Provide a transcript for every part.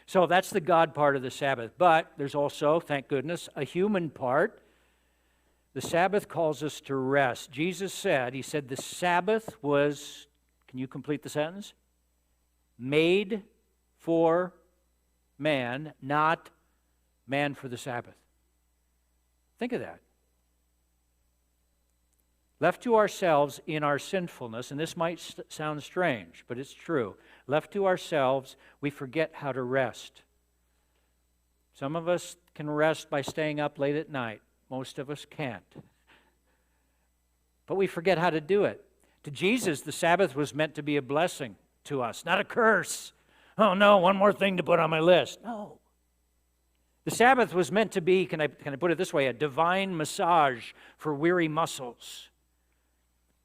So that's the God part of the Sabbath. But there's also, thank goodness, a human part. The Sabbath calls us to rest. Jesus said, he said the Sabbath was, can you complete the sentence? Made for man, not man for the Sabbath. Think of that. Left to ourselves in our sinfulness, and this might sound strange, but it's true. Left to ourselves, we forget how to rest. Some of us can rest by staying up late at night. Most of us can't. But we forget how to do it. To Jesus, the Sabbath was meant to be a blessing to us, not a curse. Oh no, one more thing to put on my list. No. The Sabbath was meant to be, can I put it this way, a divine massage for weary muscles.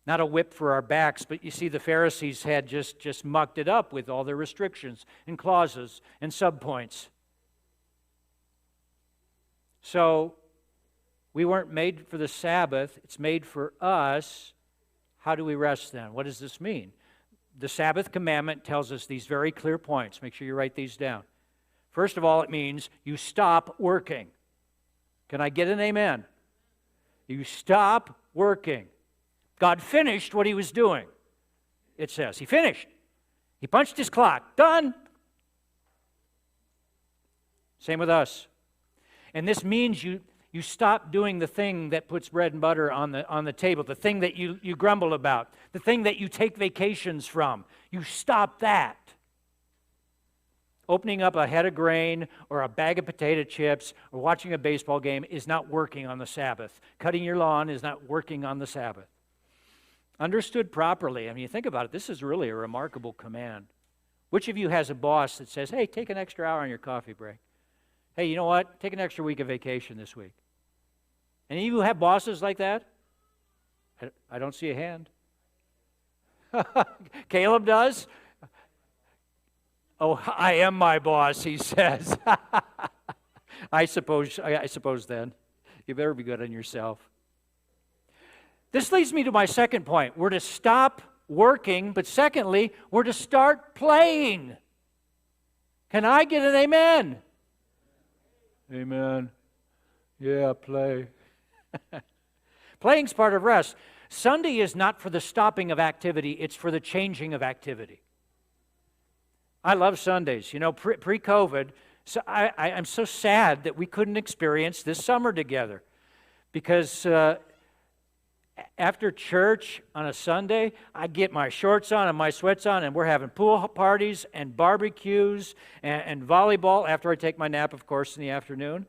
Not a whip for our backs, but you see the Pharisees had just mucked it up with all their restrictions and clauses and subpoints. So we weren't made for the Sabbath. It's made for us. How do we rest then? What does this mean? The Sabbath commandment tells us these very clear points. Make sure you write these down. First of all, it means you stop working. Can I get an amen? You stop working. God finished what he was doing, it says. He finished. He punched his clock. Done. Same with us. And this means you stop doing the thing that puts bread and butter on the table, the thing that you grumble about, the thing that you take vacations from. You stop that. Opening up a head of grain or a bag of potato chips or watching a baseball game is not working on the Sabbath. Cutting your lawn is not working on the Sabbath. Understood properly, I mean, you think about it, this is really a remarkable command. Which of you has a boss that says, hey, take an extra hour on your coffee break? Hey, you know what? Take an extra week of vacation this week. Any of you have bosses like that? I don't see a hand. Caleb does? Oh, I am my boss, he says. I suppose then. You better be good on yourself. This leads me to my second point. We're to stop working, but secondly, we're to start playing. Can I get an amen? Amen. Yeah, play. Playing's part of rest. Sunday is not for the stopping of activity, it's for the changing of activity. I love Sundays. You know, pre-COVID, so I'm so sad that we couldn't experience this summer together. Because after church on a Sunday, I get my shorts on and my sweats on, and we're having pool parties and barbecues and volleyball after I take my nap, of course, in the afternoon.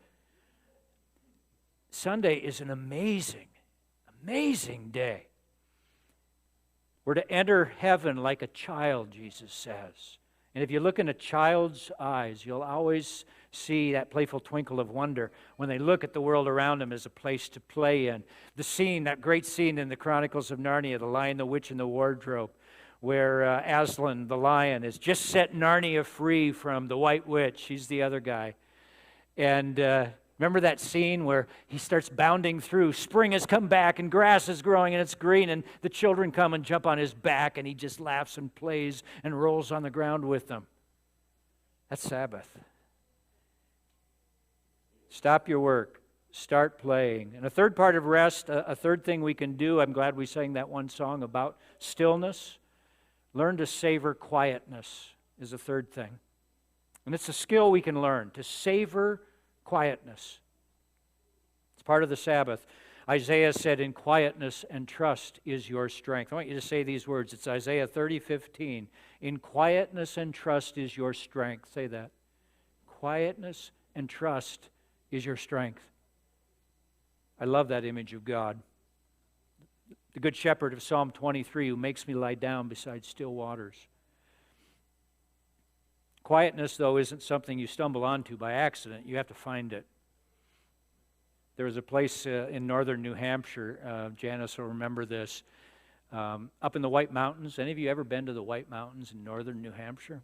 Sunday is an amazing, amazing day. We're to enter heaven like a child, Jesus says. And if you look in a child's eyes, you'll always see that playful twinkle of wonder when they look at the world around them as a place to play in. The scene, that great scene in the Chronicles of Narnia, The Lion, the Witch, and the Wardrobe, where Aslan, the lion, has just set Narnia free from the White Witch. He's the other guy. And remember that scene where he starts bounding through. Spring has come back and grass is growing and it's green, and the children come and jump on his back, and he just laughs and plays and rolls on the ground with them. That's Sabbath. Stop your work. Start playing. And a third part of rest, a third thing we can do, I'm glad we sang that one song about stillness. Learn to savor quietness is a third thing. And it's a skill we can learn, to savor quietness. It's part of the Sabbath. Isaiah said, in quietness and trust is your strength. I want you to say these words. It's Isaiah 30:15. In quietness and trust is your strength. Say that. Quietness and trust is your strength. I love that image of God. The Good Shepherd of Psalm 23, who makes me lie down beside still waters. Quietness, though, isn't something you stumble onto by accident. You have to find it. There was a place in northern New Hampshire, Janice will remember this, up in the White Mountains. Any of you ever been to the White Mountains in northern New Hampshire?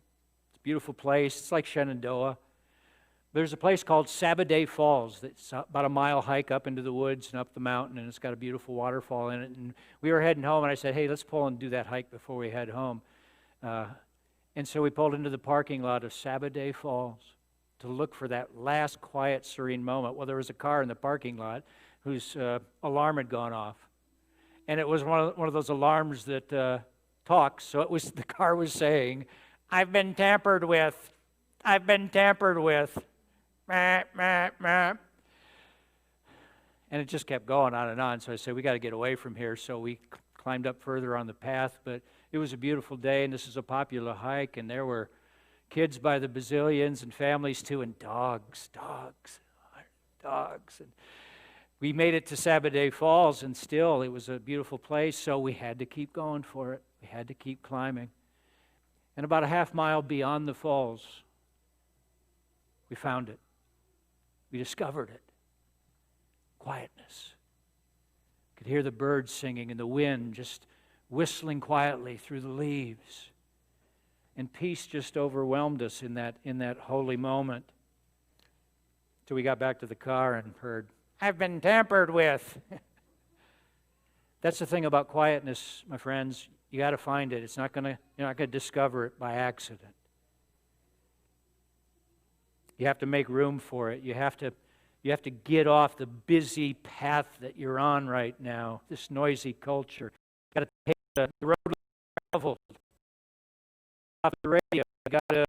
It's a beautiful place. It's like Shenandoah. There's a place called Sabbath Falls that's about a mile hike up into the woods and up the mountain, and it's got a beautiful waterfall in it. And we were heading home, and I said, hey, let's pull and do that hike before we head home. And so we pulled into the parking lot of Sabbath Falls. to look for that last quiet, serene moment. Well, there was a car in the parking lot whose alarm had gone off. And it was one of those alarms that talks. So it was the car was saying, "I've been tampered with. I've been tampered with." Meh, meh, meh. And it just kept going on and on. So I said, we got to get away from here. So we climbed up further on the path. But it was a beautiful day, and this is a popular hike. And there were kids by the bazillions and families too, and dogs. And we made it to Sabbath Falls, and still it was a beautiful place. So we had to keep going for it. We had to keep climbing. And about a half mile beyond the falls, we found it. We discovered it. Quietness. Could hear the birds singing and the wind just whistling quietly through the leaves. And peace just overwhelmed us in that holy moment. Till we got back to the car and heard, "I've been tampered with." That's the thing about quietness, my friends. You got to find it. You're not going to discover it by accident. You have to make room for it. You have to get off the busy path that you're on right now, this noisy culture. You've got to take the road travel off the radio. You've got to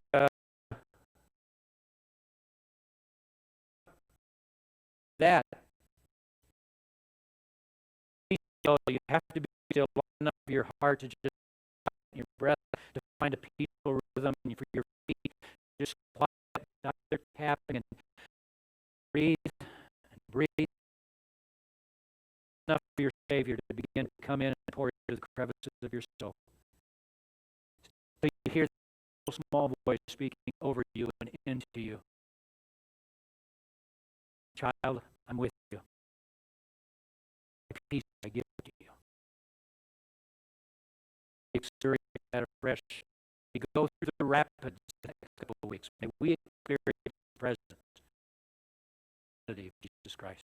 that. You have to be still long enough for your heart to just your breath, to find a peaceful rhythm for your feet. Just quiet, stop their tapping, and breathe. Enough for your Savior to begin to come in and pour into the crevices of your soul. So you hear the small voice speaking over you and into you. Child, I'm with you. My peace I give to you. Experience that afresh. We go through the rapids the next couple of weeks. May we experience the presence of Jesus Christ.